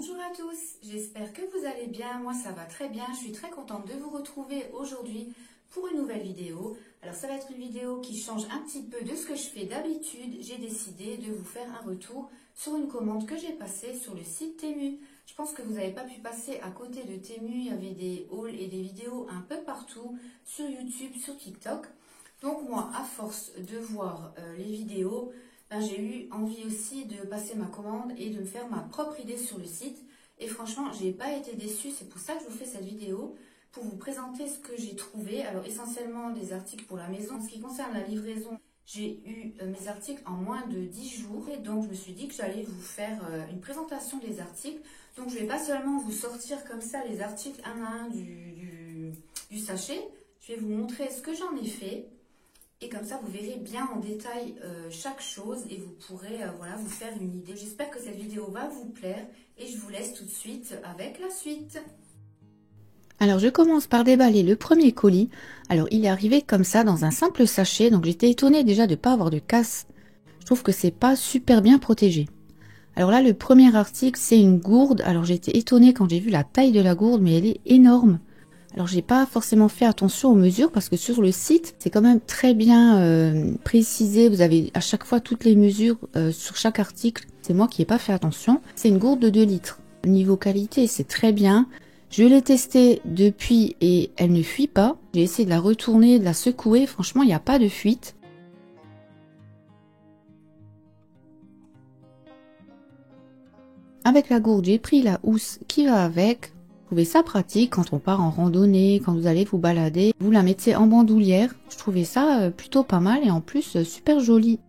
Bonjour à tous, j'espère que vous allez bien, moi ça va très bien, je suis très contente de vous retrouver aujourd'hui pour une nouvelle vidéo. Alors ça va être une vidéo qui change un petit peu de ce que je fais d'habitude, j'ai décidé de vous faire un retour sur une commande que j'ai passée sur le site Temu. Je pense que vous n'avez pas pu passer à côté de Temu, il y avait des hauls et des vidéos un peu partout sur YouTube, sur TikTok. Donc moi, à force de voir les vidéos, j'ai eu envie aussi de passer ma commande et de me faire ma propre idée sur le site. Et franchement, j'ai pas été déçue, c'est pour ça que je vous fais cette vidéo, pour vous présenter ce que j'ai trouvé. Alors essentiellement des articles pour la maison. En ce qui concerne la livraison, j'ai eu mes articles en moins de 10 jours. Et donc je me suis dit que j'allais vous faire une présentation des articles. Donc je vais pas seulement vous sortir comme ça les articles un à un du sachet. Je vais vous montrer ce que j'en ai fait. Et comme ça, vous verrez bien en détail chaque chose et vous pourrez voilà, vous faire une idée. J'espère que cette vidéo va vous plaire et je vous laisse tout de suite avec la suite. Alors je commence par déballer le premier colis. Alors il est arrivé comme ça dans un simple sachet, donc j'étais étonnée déjà de ne pas avoir de casse. Je trouve que c'est pas super bien protégé. Alors là, le premier article, c'est une gourde. Alors j'ai été étonnée quand j'ai vu la taille de la gourde, mais elle est énorme. Alors j'ai pas forcément fait attention aux mesures parce que sur le site, c'est quand même très bien précisé. Vous avez à chaque fois toutes les mesures sur chaque article. C'est moi qui n'ai pas fait attention. C'est une gourde de 2 litres. Niveau qualité, c'est très bien. Je l'ai testée depuis et elle ne fuit pas. J'ai essayé de la retourner, de la secouer. Franchement, il n'y a pas de fuite. Avec la gourde, j'ai pris la housse qui va avec. Je trouvais ça pratique quand on part en randonnée, quand vous allez vous balader. Vous la mettez en bandoulière. Je trouvais ça plutôt pas mal et en plus super joli.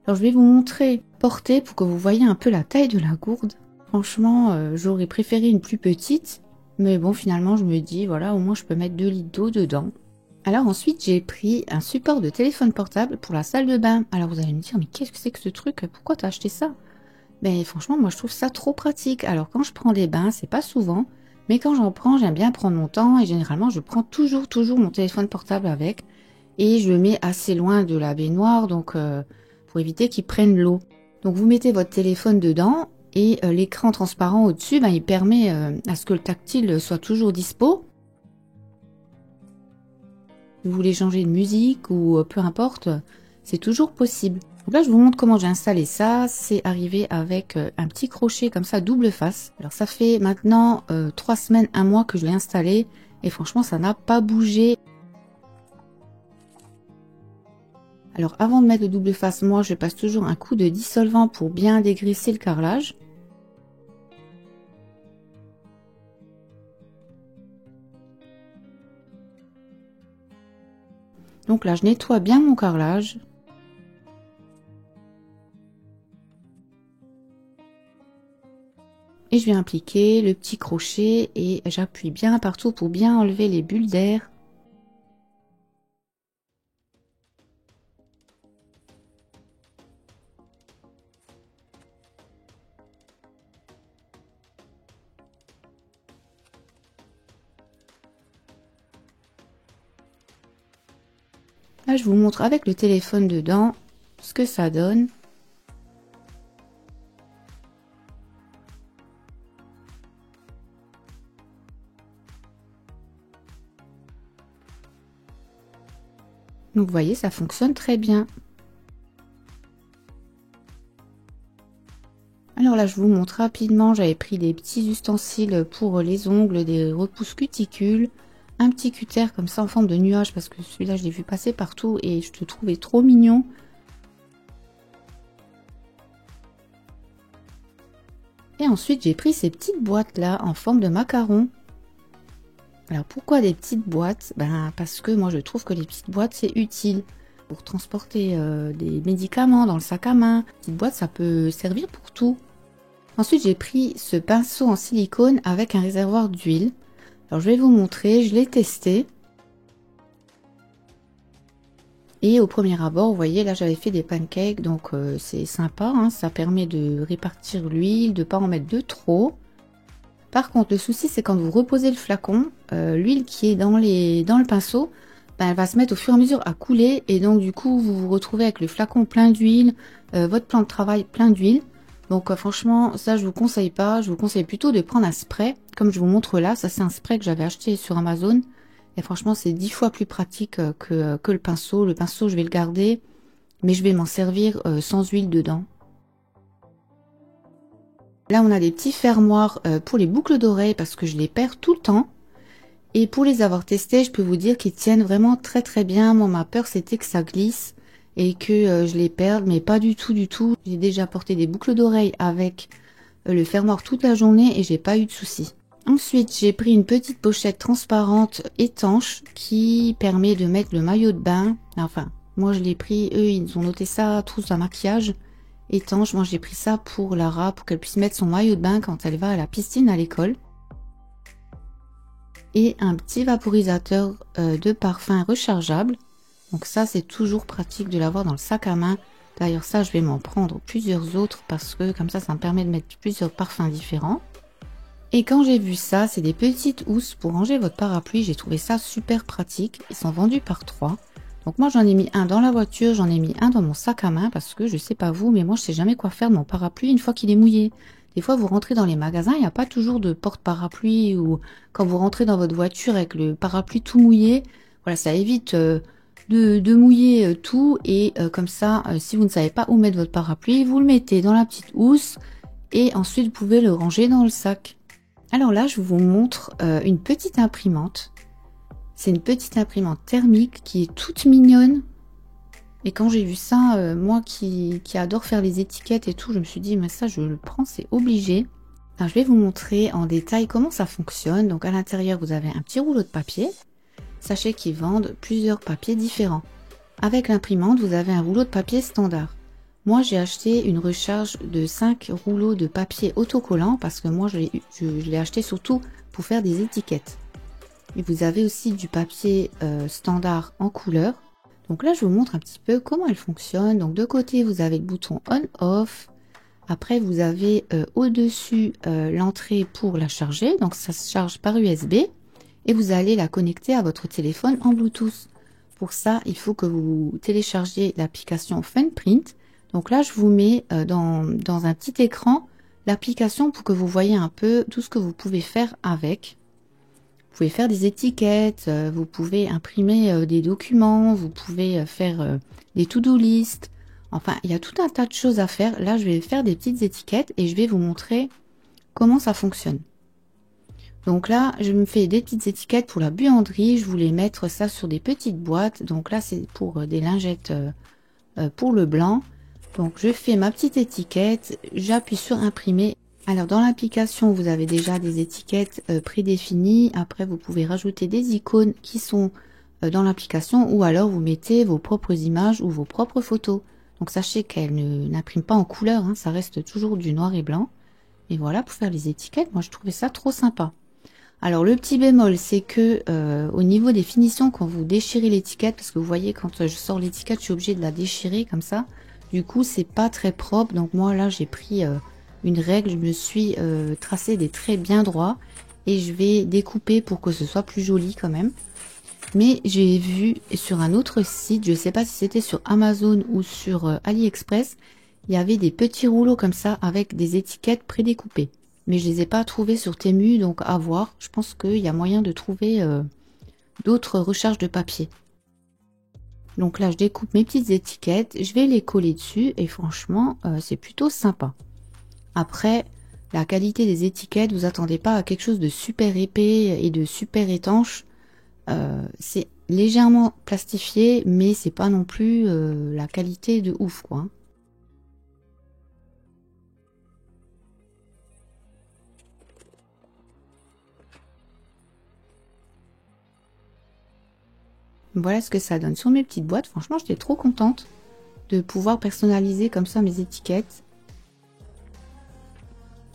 Alors je vais vous montrer portée pour que vous voyez un peu la taille de la gourde. Franchement, j'aurais préféré une plus petite. Mais bon, finalement, je me dis, voilà, au moins je peux mettre 2 litres d'eau dedans. Alors ensuite, j'ai pris un support de téléphone portable pour la salle de bain. Alors vous allez me dire, mais qu'est-ce que c'est que ce truc? Pourquoi t'as acheté ça? Ben franchement, moi je trouve ça trop pratique. Alors quand je prends des bains, c'est pas souvent. Mais quand j'en prends, j'aime bien prendre mon temps. Et généralement, je prends toujours mon téléphone portable avec. Et je le mets assez loin de la baignoire, donc pour éviter qu'il prenne l'eau. Donc vous mettez votre téléphone dedans. Et l'écran transparent au-dessus, il permet à ce que le tactile soit toujours dispo. Vous voulez changer de musique ou peu importe, c'est toujours possible. Donc là, je vous montre comment j'ai installé ça. C'est arrivé avec un petit crochet comme ça, double face. Alors ça fait maintenant 3 semaines, 1 mois que je l'ai installé. Et franchement, ça n'a pas bougé. Alors avant de mettre le double face, moi, je passe toujours un coup de dissolvant pour bien dégraisser le carrelage. Donc là, je nettoie bien mon carrelage. Et je vais appliquer le petit crochet et j'appuie bien partout pour bien enlever les bulles d'air. Là, je vous montre avec le téléphone dedans ce que ça donne. Donc vous voyez, ça fonctionne très bien. Alors là, je vous montre rapidement, j'avais pris des petits ustensiles pour les ongles, des repousses cuticules, un petit cutter comme ça en forme de nuage parce que celui-là, je l'ai vu passer partout et je le trouvais trop mignon. Et ensuite, j'ai pris ces petites boîtes là en forme de macaron. Alors pourquoi des petites boîtes? Parce que moi je trouve que les petites boîtes c'est utile pour transporter des médicaments dans le sac à main. Petite boîte, ça peut servir pour tout. Ensuite j'ai pris ce pinceau en silicone avec un réservoir d'huile. Alors je vais vous montrer, je l'ai testé. Et au premier abord, vous voyez là j'avais fait des pancakes, donc c'est sympa, hein, ça permet de répartir l'huile, de ne pas en mettre de trop. Par contre, le souci, c'est quand vous reposez le flacon, l'huile qui est dans le pinceau, ben, elle va se mettre au fur et à mesure à couler. Et donc, du coup, vous vous retrouvez avec le flacon plein d'huile, votre plan de travail plein d'huile. Donc, franchement, ça, je vous conseille pas. Je vous conseille plutôt de prendre un spray, comme je vous montre là. Ça, c'est un spray que j'avais acheté sur Amazon. Et franchement, c'est 10 fois plus pratique que le pinceau. Le pinceau, je vais le garder, mais je vais m'en servir sans huile dedans. Là, on a des petits fermoirs pour les boucles d'oreilles parce que je les perds tout le temps. Et pour les avoir testés, je peux vous dire qu'ils tiennent vraiment très très bien. Moi, ma peur, c'était que ça glisse et que je les perde, mais pas du tout, du tout. J'ai déjà porté des boucles d'oreilles avec le fermoir toute la journée et j'ai pas eu de soucis. Ensuite, j'ai pris une petite pochette transparente étanche qui permet de mettre le maillot de bain. Enfin, moi, je l'ai pris. Eux, ils ont noté ça, trousse à maquillage étanche. Moi, j'ai pris ça pour Lara, pour qu'elle puisse mettre son maillot de bain quand elle va à la piscine à l'école. Et un petit vaporisateur de parfum rechargeable. Donc ça, c'est toujours pratique de l'avoir dans le sac à main. D'ailleurs, ça, je vais m'en prendre plusieurs autres parce que comme ça me permet de mettre plusieurs parfums différents. Et quand j'ai vu ça, c'est des petites housses pour ranger votre parapluie. J'ai trouvé ça super pratique. Ils sont vendus par 3. Donc moi, j'en ai mis un dans la voiture, j'en ai mis un dans mon sac à main parce que je sais pas vous, mais moi, je sais jamais quoi faire de mon parapluie une fois qu'il est mouillé. Des fois, vous rentrez dans les magasins, il n'y a pas toujours de porte-parapluie ou quand vous rentrez dans votre voiture avec le parapluie tout mouillé, voilà, ça évite de mouiller tout et comme ça, si vous ne savez pas où mettre votre parapluie, vous le mettez dans la petite housse et ensuite vous pouvez le ranger dans le sac. Alors là, je vous montre une petite imprimante. C'est une petite imprimante thermique qui est toute mignonne. Et quand j'ai vu ça, moi qui adore faire les étiquettes et tout, je me suis dit, mais ça, je le prends, c'est obligé. Alors, je vais vous montrer en détail comment ça fonctionne. Donc, à l'intérieur, vous avez un petit rouleau de papier. Sachez qu'ils vendent plusieurs papiers différents. Avec l'imprimante, vous avez un rouleau de papier standard. Moi, j'ai acheté une recharge de 5 rouleaux de papier autocollant parce que moi, je l'ai acheté surtout pour faire des étiquettes. Et vous avez aussi du papier standard en couleur. Donc là, je vous montre un petit peu comment elle fonctionne. Donc de côté, vous avez le bouton on-off. Après, vous avez au-dessus l'entrée pour la charger. Donc ça se charge par USB. Et vous allez la connecter à votre téléphone en Bluetooth. Pour ça, il faut que vous téléchargiez l'application Funprint. Donc là, je vous mets dans un petit écran l'application pour que vous voyez un peu tout ce que vous pouvez faire avec. Vous pouvez faire des étiquettes, vous pouvez imprimer des documents, vous pouvez faire des to-do list. Enfin, il y a tout un tas de choses à faire. Là, je vais faire des petites étiquettes et je vais vous montrer comment ça fonctionne. Donc là, je me fais des petites étiquettes pour la buanderie. Je voulais mettre ça sur des petites boîtes. Donc là, c'est pour des lingettes pour le blanc. Donc, je fais ma petite étiquette, j'appuie sur imprimer. Alors dans l'application, vous avez déjà des étiquettes prédéfinies. Après, vous pouvez rajouter des icônes qui sont dans l'application ou alors vous mettez vos propres images ou vos propres photos. Donc sachez qu'elle n'imprime pas en couleur, hein, ça reste toujours du noir et blanc. Et voilà, pour faire les étiquettes, moi je trouvais ça trop sympa. Alors le petit bémol, c'est que au niveau des finitions, quand vous déchirez l'étiquette, parce que vous voyez quand je sors l'étiquette, je suis obligée de la déchirer comme ça. Du coup, c'est pas très propre. Donc moi là, j'ai pris une règle, je me suis tracé des traits bien droits et je vais découper pour que ce soit plus joli quand même. Mais j'ai vu sur un autre site, je ne sais pas si c'était sur Amazon ou sur AliExpress, il y avait des petits rouleaux comme ça avec des étiquettes prédécoupées. Mais je les ai pas trouvés sur Temu, donc à voir. Je pense qu'il y a moyen de trouver d'autres recharges de papier. Donc là, je découpe mes petites étiquettes, je vais les coller dessus et franchement, c'est plutôt sympa. Après, la qualité des étiquettes, vous attendez pas à quelque chose de super épais et de super étanche. C'est légèrement plastifié, mais c'est pas non plus la qualité de ouf, quoi. Voilà ce que ça donne sur mes petites boîtes. Franchement, j'étais trop contente de pouvoir personnaliser comme ça mes étiquettes.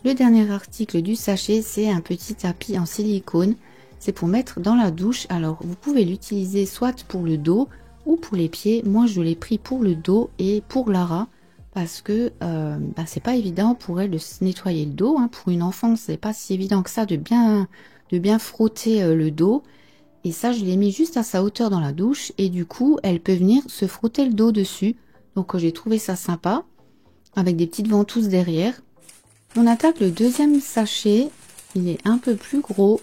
Le dernier article du sachet, c'est un petit tapis en silicone. C'est pour mettre dans la douche. Alors, vous pouvez l'utiliser soit pour le dos ou pour les pieds. Moi, je l'ai pris pour le dos et pour Lara. parce que c'est pas évident pour elle de se nettoyer le dos. Hein. Pour une enfant, c'est pas si évident que ça de bien frotter le dos. Et ça, je l'ai mis juste à sa hauteur dans la douche. Et du coup, elle peut venir se frotter le dos dessus. Donc j'ai trouvé ça sympa, avec des petites ventouses derrière. On attaque le deuxième sachet. Il est un peu plus gros.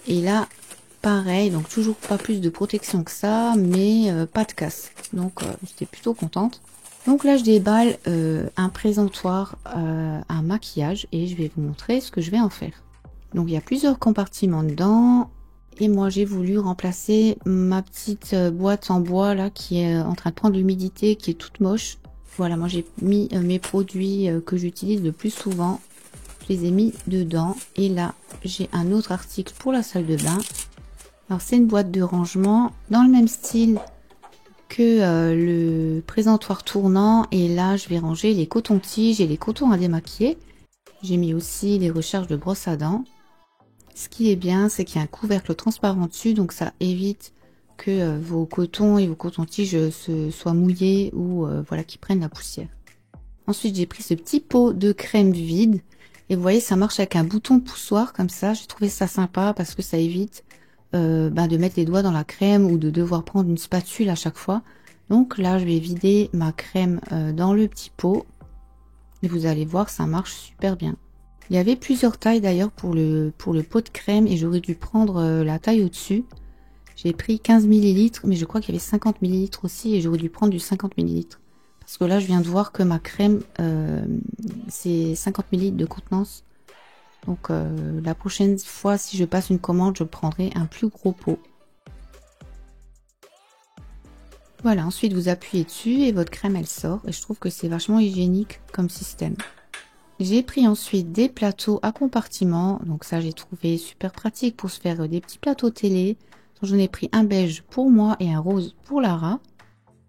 Et là, pareil, donc toujours pas plus de protection que ça, mais pas de casse. Donc j'étais plutôt contente. Donc là, je déballe un présentoir à maquillage et je vais vous montrer ce que je vais en faire. Donc il y a plusieurs compartiments dedans. Et moi, j'ai voulu remplacer ma petite boîte en bois là qui est en train de prendre l'humidité, qui est toute moche. Voilà, moi j'ai mis mes produits que j'utilise le plus souvent. Je les ai mis dedans. Et là, j'ai un autre article pour la salle de bain. Alors c'est une boîte de rangement dans le même style que le présentoir tournant. Et là, je vais ranger les cotons-tiges et les cotons à démaquiller. J'ai mis aussi les recharges de brosse à dents. Ce qui est bien, c'est qu'il y a un couvercle transparent dessus, donc ça évite que vos cotons et vos cotons-tiges soient mouillés ou voilà, qu'ils prennent la poussière. Ensuite, j'ai pris ce petit pot de crème vide. Et vous voyez, ça marche avec un bouton poussoir comme ça. J'ai trouvé ça sympa parce que ça évite de mettre les doigts dans la crème ou de devoir prendre une spatule à chaque fois. Donc là, je vais vider ma crème dans le petit pot. Et vous allez voir, ça marche super bien. Il y avait plusieurs tailles d'ailleurs pour le pot de crème et j'aurais dû prendre la taille au-dessus. J'ai pris 15 ml, mais je crois qu'il y avait 50 ml aussi et j'aurais dû prendre du 50 ml. Parce que là, je viens de voir que ma crème, c'est 50 ml de contenance. Donc la prochaine fois, si je passe une commande, je prendrai un plus gros pot. Voilà, ensuite vous appuyez dessus et votre crème, elle sort. Et je trouve que c'est vachement hygiénique comme système. J'ai pris ensuite des plateaux à compartiments. Donc ça, j'ai trouvé super pratique pour se faire des petits plateaux télé. J'en ai pris un beige pour moi et un rose pour Lara.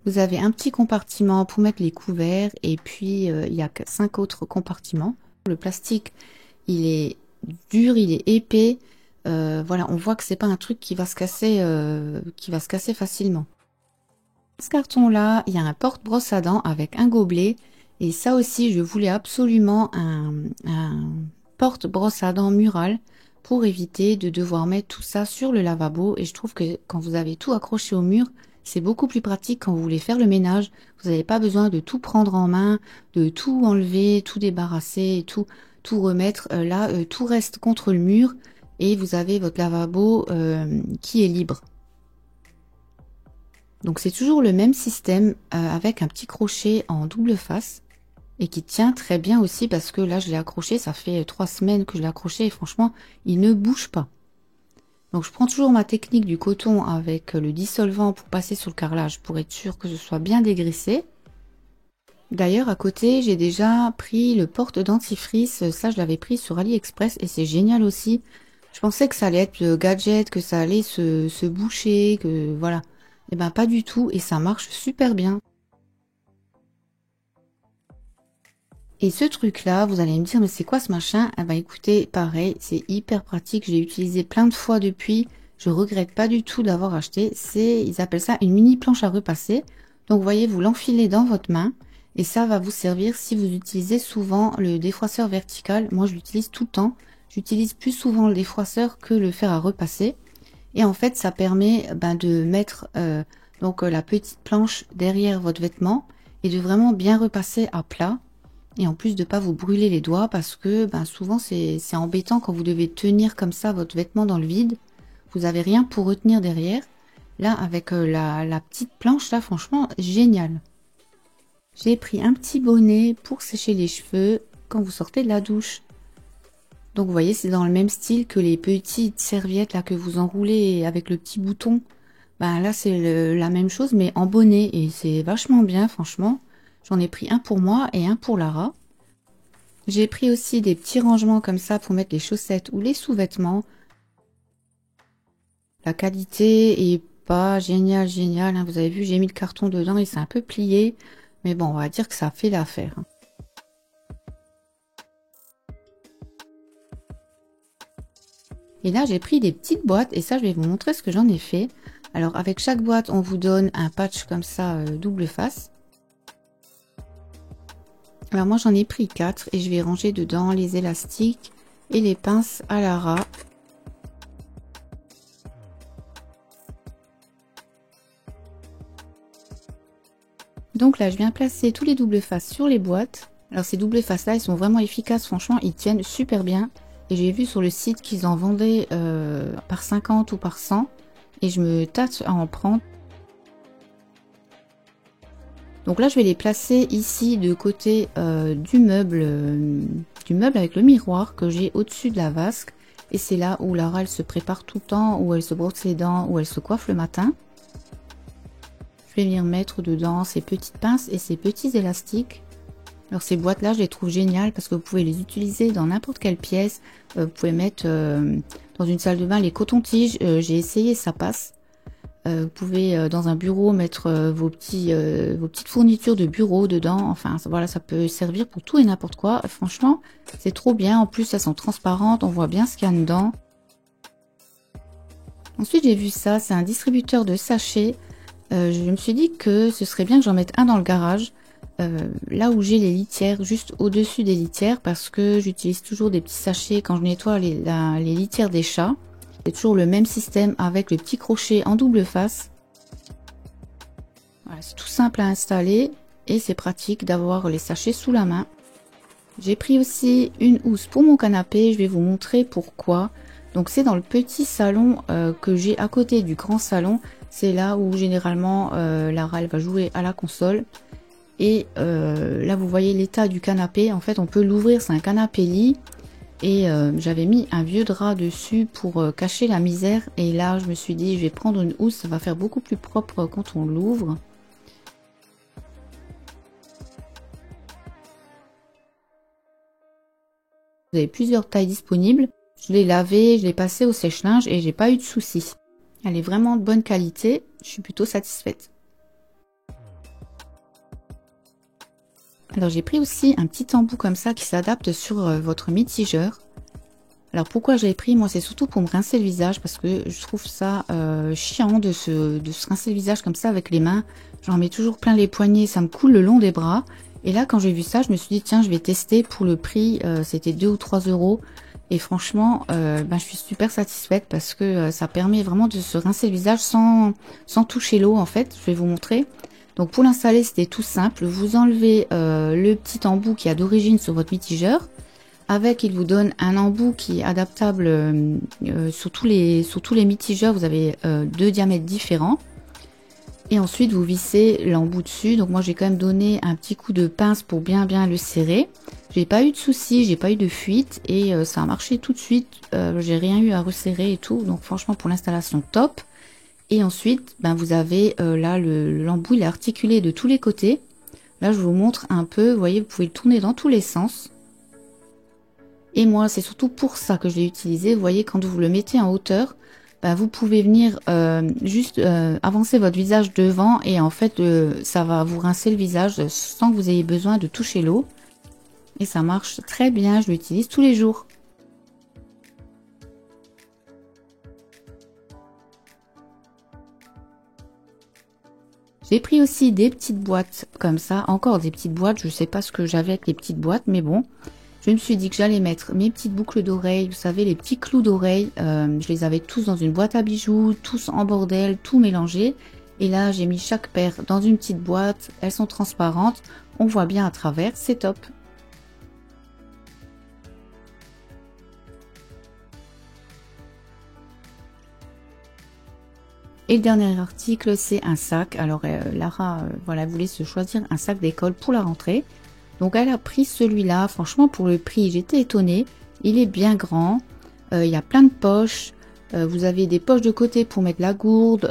Vous avez un petit compartiment pour mettre les couverts. Et puis, il y a 5 autres compartiments. Le plastique, il est dur, il est épais. Voilà, on voit que c'est pas un truc qui va se casser facilement. Ce carton-là, il y a un porte-brosse à dents avec un gobelet. Et ça aussi, je voulais absolument un porte-brosse à dents mural pour éviter de devoir mettre tout ça sur le lavabo. Et je trouve que quand vous avez tout accroché au mur, c'est beaucoup plus pratique quand vous voulez faire le ménage. Vous n'avez pas besoin de tout prendre en main, de tout enlever, tout débarrasser, et tout remettre. Là, tout reste contre le mur et vous avez votre lavabo qui est libre. Donc c'est toujours le même système avec un petit crochet en double face et qui tient très bien aussi parce que là je l'ai accroché, ça fait 3 semaines que je l'ai accroché et franchement il ne bouge pas. Donc je prends toujours ma technique du coton avec le dissolvant pour passer sur le carrelage pour être sûr que ce soit bien dégraissé. D'ailleurs à côté j'ai déjà pris le porte-dentifrice, ça je l'avais pris sur AliExpress et c'est génial aussi. Je pensais que ça allait être le gadget, que ça allait se boucher, que voilà. Et ben pas du tout et ça marche super bien. Et ce truc là, vous allez me dire mais c'est quoi ce machin? Ah bah écoutez, pareil, c'est hyper pratique, je l'ai utilisé plein de fois depuis. Je regrette pas du tout d'avoir acheté. Ils appellent ça une mini planche à repasser. Donc vous voyez, vous l'enfilez dans votre main et ça va vous servir si vous utilisez souvent le défroisseur vertical. Moi je l'utilise tout le temps. J'utilise plus souvent le défroisseur que le fer à repasser. Et en fait, ça permet de mettre donc la petite planche derrière votre vêtement et de vraiment bien repasser à plat. Et en plus de pas vous brûler les doigts parce que souvent c'est embêtant quand vous devez tenir comme ça votre vêtement dans le vide. Vous avez rien pour retenir derrière. Là, avec la petite planche, là, franchement, génial. J'ai pris un petit bonnet pour sécher les cheveux quand vous sortez de la douche. Donc vous voyez, c'est dans le même style que les petites serviettes là que vous enroulez avec le petit bouton. Là c'est la même chose mais en bonnet et c'est vachement bien franchement. J'en ai pris un pour moi et un pour Lara. J'ai pris aussi des petits rangements comme ça pour mettre les chaussettes ou les sous-vêtements. La qualité est pas géniale, hein. Vous avez vu, j'ai mis le carton dedans et c'est un peu plié. Mais bon, on va dire que ça fait l'affaire. Et là, j'ai pris des petites boîtes et ça, je vais vous montrer ce que j'en ai fait. Alors, avec chaque boîte, on vous donne un patch comme ça, double face. Alors moi j'en ai pris 4 et je vais ranger dedans les élastiques et les pinces à la ras. Donc là je viens placer tous les doubles faces sur les boîtes. Alors ces doubles faces là, ils sont vraiment efficaces, franchement ils tiennent super bien. Et j'ai vu sur le site qu'ils en vendaient par 50 ou par 100. Et je me tâte à en prendre. Donc là je vais les placer ici de côté du meuble avec le miroir que j'ai au-dessus de la vasque. Et c'est là où Lara elle se prépare tout le temps, où elle se brosse les dents, où elle se coiffe le matin. Je vais venir mettre dedans ces petites pinces et ces petits élastiques. Alors ces boîtes là je les trouve géniales parce que vous pouvez les utiliser dans n'importe quelle pièce. Vous pouvez mettre dans une salle de bain les cotons-tiges, j'ai essayé, ça passe. Vous pouvez dans un bureau mettre vos petites fournitures de bureau dedans. Enfin voilà, ça peut servir pour tout et n'importe quoi. Franchement c'est trop bien, en plus elles sont transparentes, on voit bien ce qu'il y a dedans. Ensuite j'ai vu ça, c'est un distributeur de sachets. Je me suis dit que ce serait bien que j'en mette un dans le garage. Là où j'ai les litières, juste au-dessus des litières, parce que j'utilise toujours des petits sachets quand je nettoie les litières des chats. C'est toujours le même système avec le petit crochet en double face. Voilà, c'est tout simple à installer et c'est pratique d'avoir les sachets sous la main. J'ai pris aussi une housse pour mon canapé, je vais vous montrer pourquoi. Donc c'est dans le petit salon que j'ai à côté du grand salon. C'est là où généralement Lara elle va jouer à la console. Et là vous voyez l'état du canapé, en fait on peut l'ouvrir, c'est un canapé lit. Et j'avais mis un vieux drap dessus pour cacher la misère. Et là je me suis dit je vais prendre une housse, ça va faire beaucoup plus propre quand on l'ouvre. Vous avez plusieurs tailles disponibles. Je l'ai lavé, je l'ai passé au sèche-linge et j'ai pas eu de soucis. Elle est vraiment de bonne qualité, je suis plutôt satisfaite. Alors j'ai pris aussi un petit embout comme ça qui s'adapte sur votre mitigeur. Alors pourquoi je l'ai pris? Moi c'est surtout pour me rincer le visage parce que je trouve ça chiant de se rincer le visage comme ça avec les mains. J'en mets toujours plein les poignets, ça me coule le long des bras. Et là quand j'ai vu ça je me suis dit tiens je vais tester pour le prix, c'était 2 ou 3 euros. Et franchement je suis super satisfaite parce que ça permet vraiment de se rincer le visage sans toucher l'eau en fait. Je vais vous montrer. Donc pour l'installer c'était tout simple, vous enlevez le petit embout qui a d'origine sur votre mitigeur. Avec il vous donne un embout qui est adaptable sur tous les mitigeurs, vous avez 2 diamètres différents. Et ensuite vous vissez l'embout dessus, donc moi j'ai quand même donné un petit coup de pince pour bien le serrer. J'ai pas eu de soucis, j'ai pas eu de fuite et ça a marché tout de suite, j'ai rien eu à resserrer et tout, donc franchement pour l'installation top. Et ensuite vous avez là l'embout il est articulé de tous les côtés. Là je vous montre un peu, vous voyez vous pouvez le tourner dans tous les sens. Et moi c'est surtout pour ça que je l'ai utilisé, vous voyez quand vous le mettez en hauteur, vous pouvez venir juste avancer votre visage devant et en fait ça va vous rincer le visage sans que vous ayez besoin de toucher l'eau. Et ça marche très bien, je l'utilise tous les jours. J'ai pris aussi des petites boîtes comme ça, encore des petites boîtes, je sais pas ce que j'avais avec les petites boîtes, mais bon. Je me suis dit que j'allais mettre mes petites boucles d'oreilles, vous savez les petits clous d'oreilles, je les avais tous dans une boîte à bijoux, tous en bordel, tout mélangé. Et là j'ai mis chaque paire dans une petite boîte, elles sont transparentes, on voit bien à travers, c'est top. Et le dernier article c'est un sac, alors Lara voilà, voulait se choisir un sac d'école pour la rentrée. Donc elle a pris celui-là, franchement pour le prix j'étais étonnée, il est bien grand, il y a plein de poches, vous avez des poches de côté pour mettre la gourde,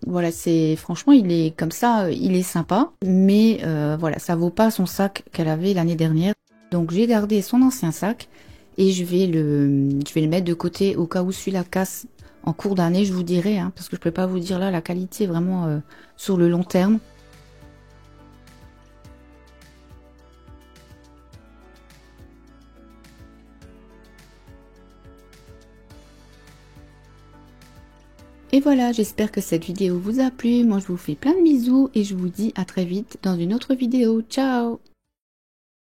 voilà c'est franchement il est comme ça, il est sympa, mais voilà ça vaut pas son sac qu'elle avait l'année dernière. Donc j'ai gardé son ancien sac et je vais le mettre de côté au cas où celui-là casse en cours d'année, je vous dirai, hein, parce que je peux pas vous dire là la qualité vraiment sur le long terme. Et voilà, j'espère que cette vidéo vous a plu. Moi, je vous fais plein de bisous et je vous dis à très vite dans une autre vidéo. Ciao!